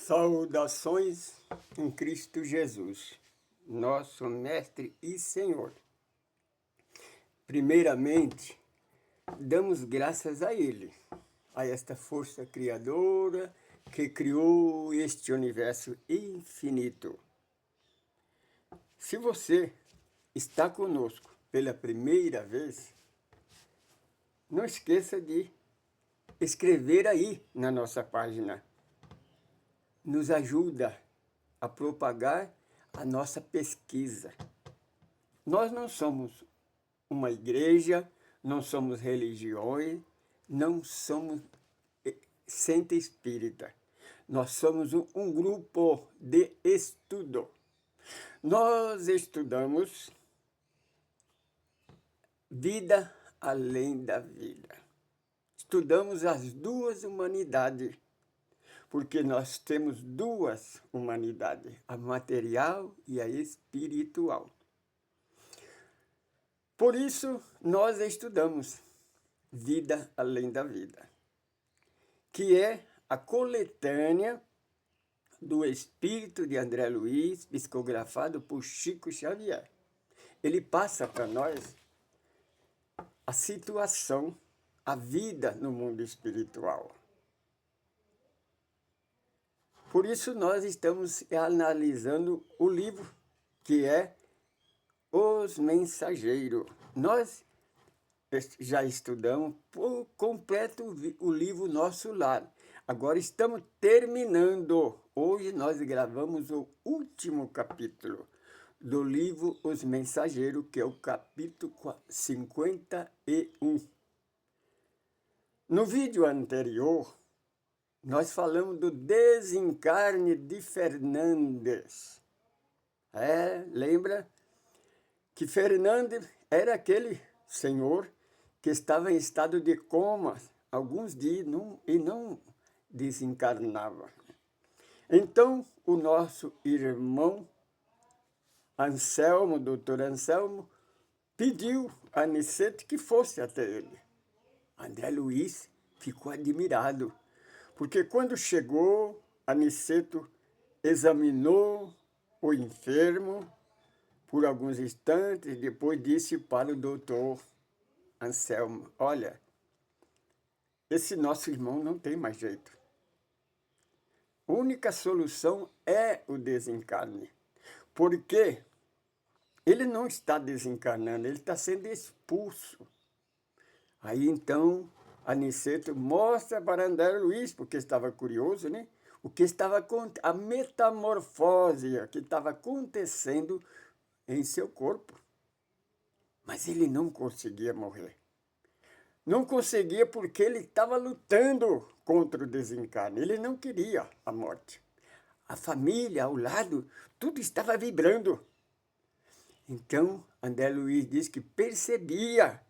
Saudações em Cristo Jesus, nosso Mestre e Senhor. Primeiramente, damos graças a Ele, a esta força criadora que criou este universo infinito. Se você está conosco pela primeira vez, não esqueça de escrever aí na nossa página. Nos ajuda a propagar a nossa pesquisa. Nós não somos uma igreja, não somos religiões, não somos centro espírita. Nós somos um grupo de estudo. Nós estudamos vida além da vida. Estudamos as duas humanidades, porque nós temos duas humanidades, a material e a espiritual. Por isso, nós estudamos Vida Além da Vida, que é a coletânea do Espírito de André Luiz, psicografado por Chico Xavier. Ele passa para nós a situação, a vida no mundo espiritual. Por isso, nós estamos analisando o livro, que é Os Mensageiros. Nós já estudamos por completo o livro Nosso Lar. Agora estamos terminando. Hoje nós gravamos o último capítulo do livro Os Mensageiros, que é o capítulo 51. No vídeo anterior, nós falamos do desencarne de Fernandes. Lembra que Fernandes era aquele senhor que estava em estado de coma alguns dias e não desencarnava. Então, o nosso irmão Anselmo, doutor Anselmo, pediu a Aniceto que fosse até ele. André Luiz ficou admirado, porque quando chegou, Aniceto examinou o enfermo por alguns instantes, depois disse para o doutor Anselmo: olha, esse nosso irmão não tem mais jeito. A única solução é o desencarne, porque ele não está desencarnando, ele está sendo expulso. Aí então Aniceto mostra para André Luiz, porque estava curioso, né? O que estava a metamorfose que estava acontecendo em seu corpo. Mas ele não conseguia morrer. Não conseguia porque ele estava lutando contra o desencarne. Ele não queria a morte. A família ao lado, tudo estava vibrando. Então, André Luiz diz que percebia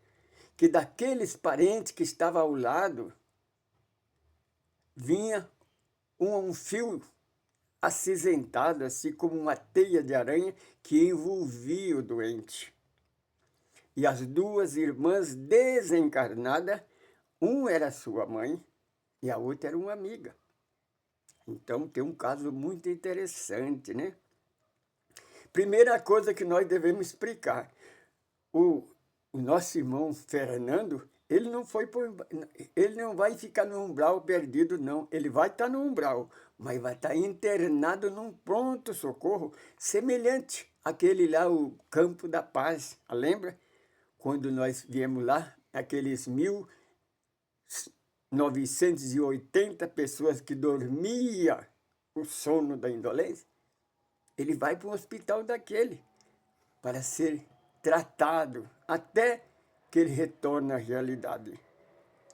que daqueles parentes que estavam ao lado, vinha um fio acinzentado, assim como uma teia de aranha, que envolvia o doente. E as duas irmãs desencarnadas, uma era sua mãe e a outra era uma amiga. Então tem um caso muito interessante, né? Primeira coisa que nós devemos explicar, o nosso irmão Fernando, ele não vai ficar no umbral perdido, não. Ele vai estar no umbral, mas vai estar internado num pronto-socorro semelhante àquele lá, o Campo da Paz. Lembra? Quando nós viemos lá, aqueles 1.980 pessoas que dormiam o sono da indolência, ele vai para um hospital daquele para ser tratado até que ele retorne à realidade.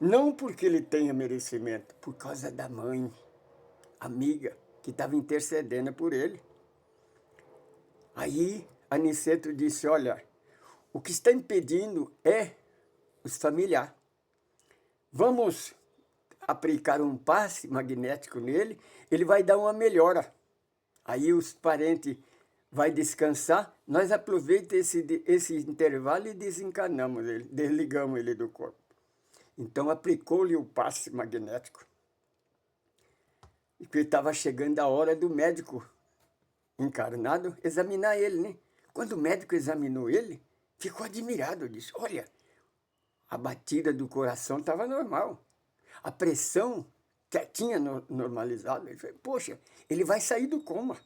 Não porque ele tenha merecimento, por causa da mãe, amiga, que estava intercedendo por ele. Aí Aniceto disse: olha, o que está impedindo é os familiares. Vamos aplicar um passe magnético nele, ele vai dar uma melhora. Aí os parentes vão descansar, nós aproveitamos esse intervalo e desencarnamos ele, desligamos ele do corpo. Então aplicou-lhe o passe magnético. porque estava chegando a hora do médico encarnado examinar ele, né? Quando o médico examinou ele, ficou admirado, disse, olha, a batida do coração estava normal, a pressão já tinha normalizado. Ele falou, poxa, ele vai sair do coma.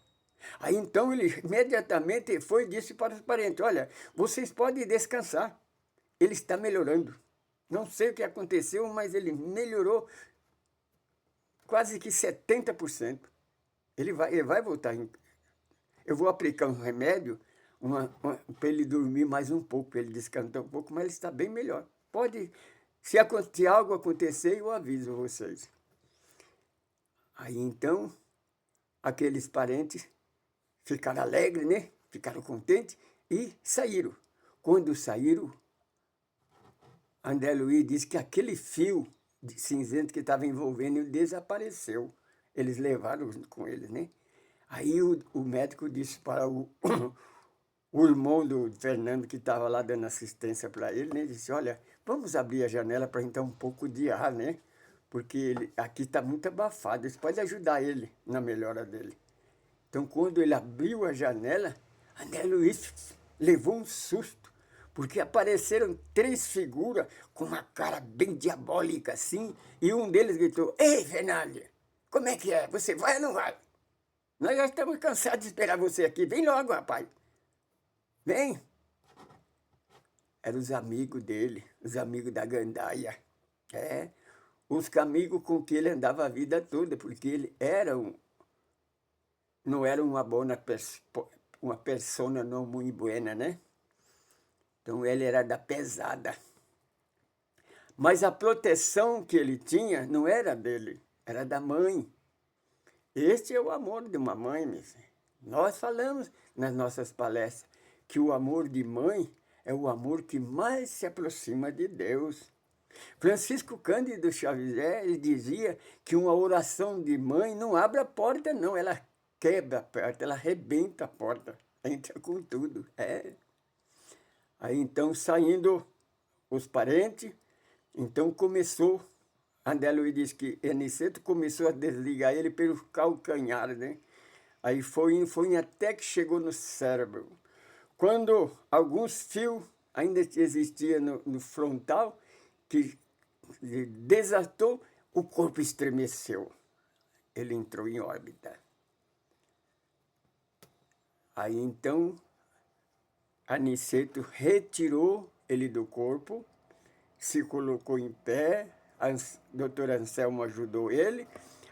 Aí então ele imediatamente foi e disse para os parentes, olha, vocês podem descansar, ele está melhorando. Não sei o que aconteceu, mas ele melhorou quase que 70%. Ele vai voltar. Eu vou aplicar um remédio para ele dormir mais um pouco, para ele descansar um pouco, mas ele está bem melhor. Pode, se algo acontecer, eu aviso vocês. Aí então, aqueles parentes ficaram alegres, né? Ficaram contentes e saíram. Quando saíram, André Luiz disse que aquele fio de cinzento que estava envolvendo ele desapareceu. Eles levaram com eles, né? Aí o médico disse para o irmão do Fernando, que estava lá dando assistência para ele, né? Disse, olha, vamos abrir a janela para entrar um pouco de ar, né? Porque aqui está muito abafado, isso pode ajudar ele na melhora dele. Então, quando ele abriu a janela, André Luiz levou um susto, porque apareceram 3 figuras com uma cara bem diabólica assim, e um deles gritou, ei, Fernando, como é que é? Você vai ou não vai? Nós já estamos cansados de esperar você aqui, vem logo, rapaz. Vem. Eram os amigos dele, os amigos da gandaia. Os amigos com que ele andava a vida toda, porque ele era não era uma persona não muito buena, né? Então ele era da pesada. Mas a proteção que ele tinha não era dele, era da mãe. Este é o amor de uma mãe, meu filho. Nós falamos nas nossas palestras que o amor de mãe é o amor que mais se aproxima de Deus. Francisco Cândido Xavier, ele dizia que uma oração de mãe não abre a porta, não, ela quebra a porta, ela arrebenta a porta, entra com tudo. Aí então, saindo os parentes, então começou, André Luiz disse que Aniceto começou a desligar ele pelo calcanhar, né? Aí foi indo até que chegou no cérebro. Quando alguns fios ainda existiam no frontal, que desatou, o corpo estremeceu. Ele entrou em órbita. Aí então, Aniceto retirou ele do corpo, se colocou em pé, a doutora Anselmo ajudou ele,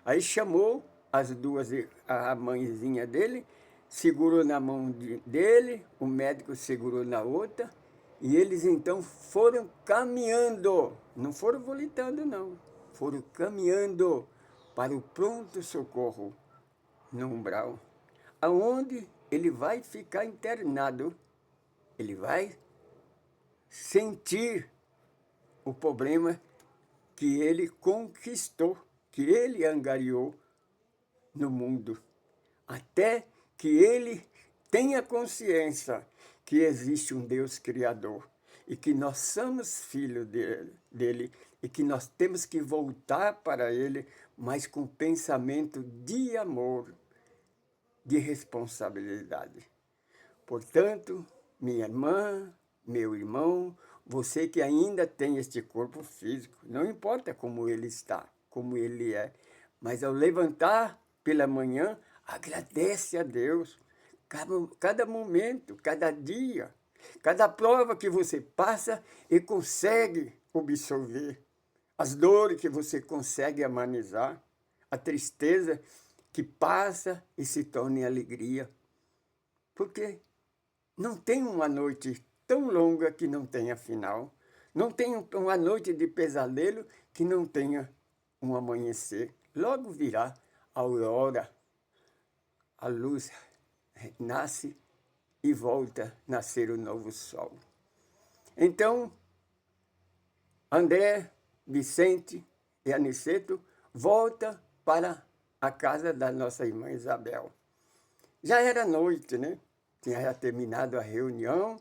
aí chamou as duas, a mãezinha dele, segurou na mão dele, o médico segurou na outra, e eles então foram caminhando, não foram volitando não, foram caminhando para o pronto-socorro no umbral, aonde ele vai ficar internado, ele vai sentir o problema que ele conquistou, que ele angariou no mundo, até que ele tenha consciência que existe um Deus Criador e que nós somos filhos dele e que nós temos que voltar para ele, mas com pensamento de amor, de responsabilidade. Portanto, minha irmã, meu irmão, você que ainda tem este corpo físico, não importa como ele está, como ele é, mas ao levantar pela manhã, agradece a Deus. Cada momento, cada dia, cada prova que você passa e consegue absorver, as dores que você consegue amenizar, a tristeza que passa e se torna em alegria. Porque não tem uma noite tão longa que não tenha final. Não tem uma noite de pesadelo que não tenha um amanhecer. Logo virá a aurora, a luz nasce e volta a nascer o novo sol. Então, André, Vicente e Aniceto voltam para a casa da nossa irmã Isabel. Já era noite, né? Tinha já terminado a reunião,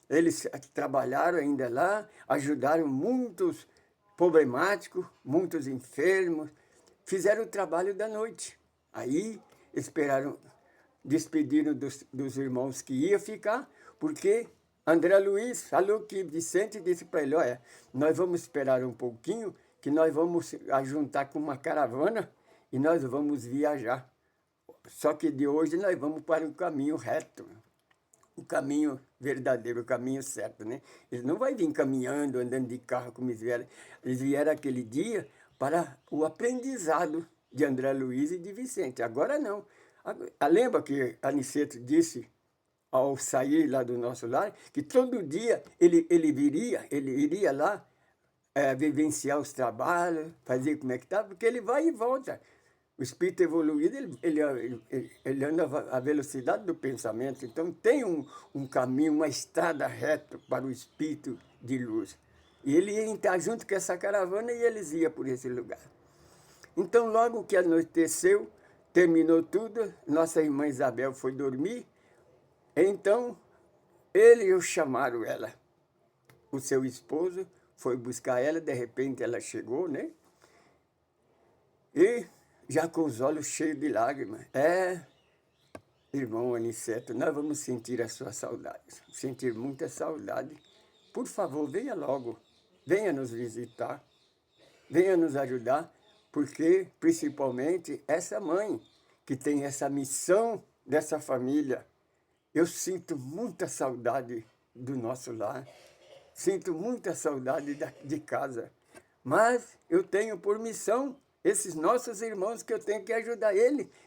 eles trabalharam ainda lá, ajudaram muitos problemáticos, muitos enfermos, fizeram o trabalho da noite. Aí esperaram, despediram dos irmãos que ia ficar, porque André Luiz falou que Vicente disse para ele, olha, nós vamos esperar um pouquinho, que nós vamos ajuntar com uma caravana e nós vamos viajar. Só que de hoje nós vamos para o caminho reto, o caminho verdadeiro, o caminho certo, né? Eles não vão vir caminhando, andando de carro como eles vieram. Eles vieram aquele dia para o aprendizado de André Luiz e de Vicente. Agora não. Lembra que Aniceto disse, ao sair lá do nosso lar, que todo dia ele iria lá vivenciar os trabalhos, fazer como é que está, porque ele vai e volta. O espírito evoluído, ele anda à velocidade do pensamento. Então, tem um caminho, uma estrada reta para o espírito de luz. E ele ia estar junto com essa caravana e eles iam por esse lugar. Então, logo que anoiteceu, terminou tudo, nossa irmã Isabel foi dormir. Então, ele e eu chamaram ela. O seu esposo foi buscar ela, de repente ela chegou, né? E já com os olhos cheios de lágrimas. Irmão Aniceto, nós vamos sentir a sua saudade, sentir muita saudade. Por favor, venha logo, venha nos visitar, venha nos ajudar, porque, principalmente, essa mãe que tem essa missão dessa família, eu sinto muita saudade do nosso lar, sinto muita saudade de casa, mas eu tenho por missão esses nossos irmãos que eu tenho que ajudar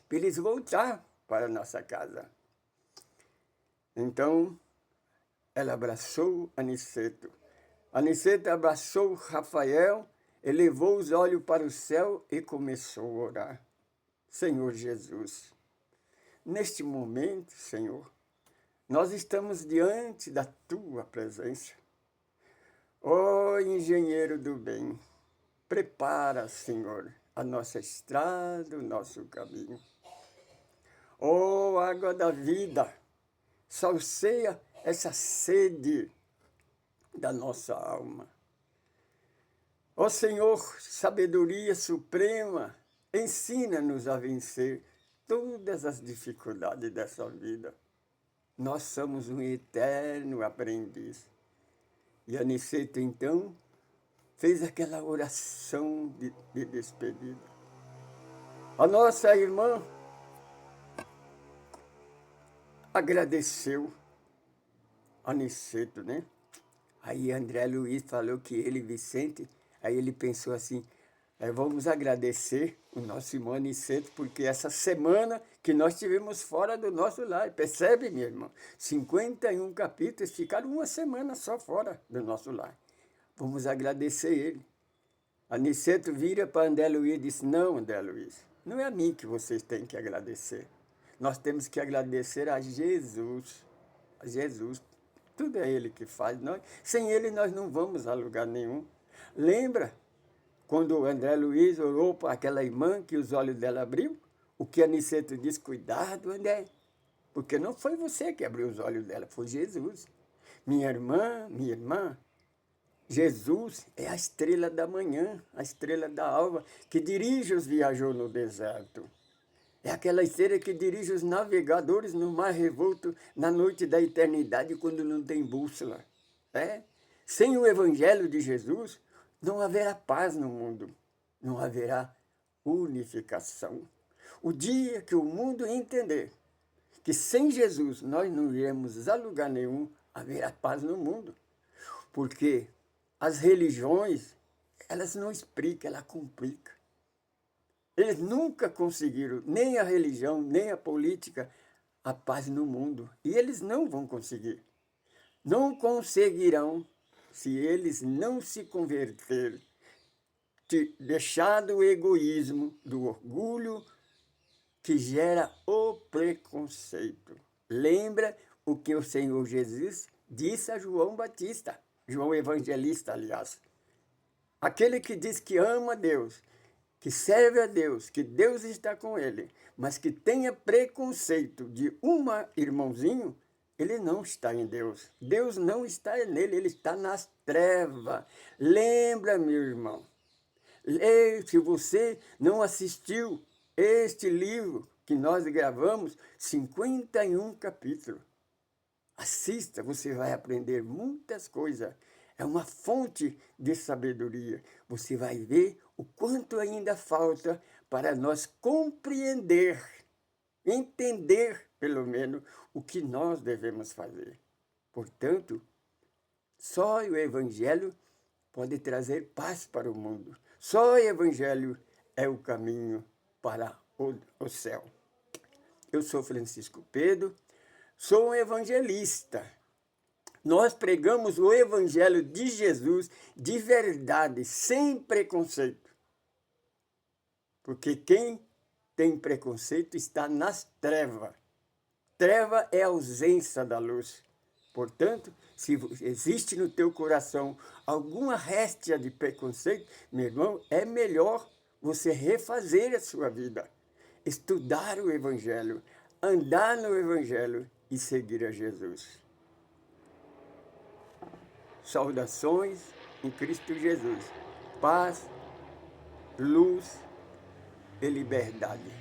para eles voltar para a nossa casa. Então, ela abraçou Aniceto. Aniceto abraçou Rafael, elevou os olhos para o céu e começou a orar. Senhor Jesus, neste momento, Senhor, nós estamos diante da Tua presença. Ó engenheiro do bem, prepara, Senhor, a nossa estrada, o nosso caminho. Ó água da vida, sacia essa sede da nossa alma. Ó Senhor, sabedoria suprema, ensina-nos a vencer todas as dificuldades dessa vida. Nós somos um eterno aprendiz. E Aniceto, então, fez aquela oração de despedida. A nossa irmã agradeceu Aniceto, né? Aí André Luiz falou que ele, Vicente, aí ele pensou assim, vamos agradecer o nosso irmão Aniceto, porque essa semana que nós tivemos fora do nosso lar, percebe, minha irmã? 51 capítulos, ficaram uma semana só fora do nosso lar. Vamos agradecer ele. Aniceto vira para André Luiz e disse, não, André Luiz, não é a mim que vocês têm que agradecer. Nós temos que agradecer a Jesus. A Jesus. Tudo é Ele que faz. Sem Ele nós não vamos a lugar nenhum. Lembra quando o André Luiz orou para aquela irmã que os olhos dela abriu? O que Aniceto disse, cuidado, André, porque não foi você que abriu os olhos dela, foi Jesus. Minha irmã, Jesus é a estrela da manhã, a estrela da alva, que dirige os viajores no deserto. É aquela estrela que dirige os navegadores no mar revolto na noite da eternidade, quando não tem bússola. Sem o Evangelho de Jesus, não haverá paz no mundo, não haverá unificação. O dia que o mundo entender que sem Jesus nós não iremos a lugar nenhum, haverá paz no mundo. Porque as religiões, elas não explicam, elas complicam. Eles nunca conseguiram, nem a religião, nem a política, a paz no mundo. E eles não vão conseguir. Não conseguirão se eles não se converterem, deixar do egoísmo, do orgulho que gera o preconceito. Lembra o que o Senhor Jesus disse a João Batista, João Evangelista, aliás. Aquele que diz que ama a Deus, que serve a Deus, que Deus está com ele, mas que tenha preconceito de irmãozinho, ele não está em Deus. Deus não está nele, ele está nas trevas. Lembra, meu irmão, se você não assistiu Este livro que nós gravamos, 51 capítulos. Assista, você vai aprender muitas coisas. É uma fonte de sabedoria. Você vai ver o quanto ainda falta para nós compreender, entender, pelo menos, o que nós devemos fazer. Portanto, só o Evangelho pode trazer paz para o mundo. Só o Evangelho é o caminho para o céu. Eu sou Francisco Pedro, sou um evangelista. Nós pregamos o Evangelho de Jesus de verdade, sem preconceito. Porque quem tem preconceito está nas trevas. Treva é a ausência da luz. Portanto, se existe no teu coração alguma réstia de preconceito, meu irmão, é melhor você refazer a sua vida. Estudar o Evangelho, andar no Evangelho e seguir a Jesus. Saudações em Cristo Jesus. Paz, luz e liberdade.